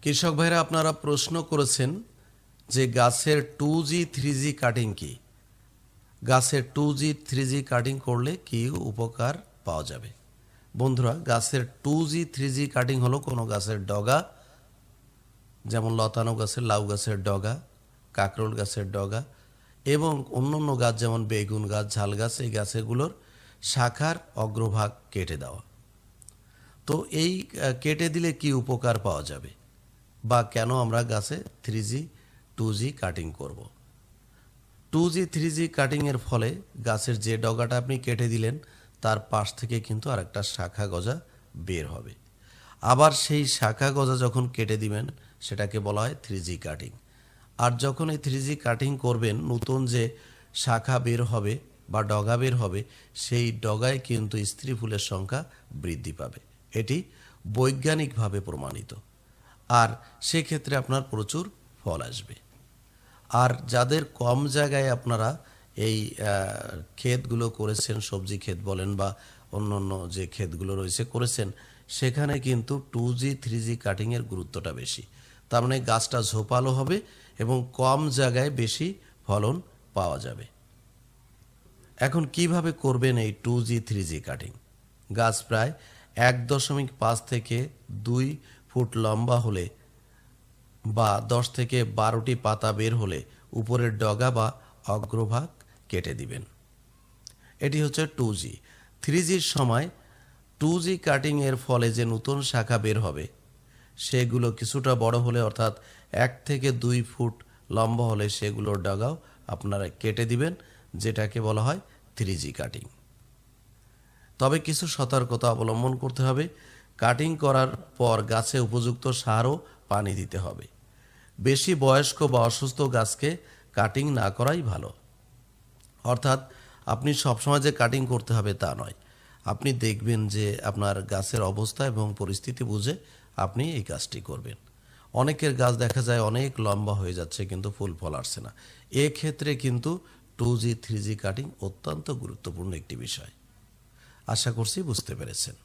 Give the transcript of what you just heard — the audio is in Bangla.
কৃষক ভাইরা আপনারা প্রশ্ন করেছেন যে গাছের 2G 3G কাটিং কি, গাছের 2G 3G কাটিং করলে কি উপকার পাওয়া যাবে। বন্ধুরা, গাছের 2G 3G কাটিং হলো কোনো গাছের ডগা, যেমন লতানো গাছের, লাউ গাছের ডগা, কাকরোল গাছের ডগা এবং অন্যান্য গাছ যেমন বেগুন গাছ, ঝাল গাছ, এই গাছগুলোর শাখার অগ্রভাগ কেটে দেওয়া। তো এই কেটে দিলে কি উপকার পাওয়া যাবে বা কেন আমরা গাছে 3G 2G কাটিং করব। 2G 3G কাটিংয়ের ফলে গাছের যে ডগাটা আপনি কেটে দিলেন তার পাশ থেকে কিন্তু আরেকটা শাখা গজা বের হবে। আবার সেই শাখা গজা যখন কেটে দিবেন সেটাকে বলা হয় 3G কাটিং। আর যখন এই 3G কাটিং করবেন, নতুন যে শাখা বের হবে বা ডগা বের হবে, সেই ডগায় কিন্তু স্ত্রী ফুলের সংখ্যা বৃদ্ধি পাবে। এটি বৈজ্ঞানিকভাবে প্রমাণিত। আর সেক্ষেত্রে আপনার প্রচুর ফল আসবে। আর যাদের কম জায়গায় আপনারা এই ক্ষেতগুলো করেছেন, সবজি ক্ষেত বলেন বা অন্য যে ক্ষেতগুলো রয়েছে করেছেন, সেখানে কিন্তু 2G 3G কাটিংয়ের গুরুত্বটা বেশি। তার মানে গাছটা ঝোপালো হবে এবং কম জায়গায় বেশি ফলন পাওয়া যাবে। এখন কিভাবে করবেন এই 2G 3G কাটিং? গাছ প্রায় 1.5 থেকে 2 ফুট লম্বা হলে বা 10 থেকে 12টি পাতা বের হলে উপরের ডগা বা অগ্রভাগ কেটে দিবেন। এটি হচ্ছে 2G। 3Gর সময় 2G কাটিং এর ফলে যে নতুন শাখা বের হবে সেগুলো কিছুটা বড় হলে, অর্থাৎ 1 থেকে 2 ফুট লম্বা হলে সেগুলোর ডগাও আপনারা কেটে দিবেন, যেটাকে বলা হয় 3G কাটিং। তবে কিছু সতর্কতা অবলম্বন করতে হবে। কাটিং করার পর গাছে উপযুক্ত সার ও পানি দিতে হবে। বেশি বয়স্ক বা অসুস্থ গাছকে কাটিং না করাই ভালো। অর্থাৎ আপনি সবসময় যে কাটিং করতে হবে তা নয়, আপনি দেখবেন যে আপনার গাছের অবস্থা এবং পরিস্থিতি বুঝে আপনি এই কাজটি করবেন। অনেকের গাছ দেখা যায় অনেক লম্বা হয়ে যাচ্ছে কিন্তু ফুল ফল আসছে না। এক্ষেত্রে কিন্তু 2G 3G কাটিং অত্যন্ত গুরুত্বপূর্ণ একটি বিষয়। আশা করছি বুঝতে পেরেছেন।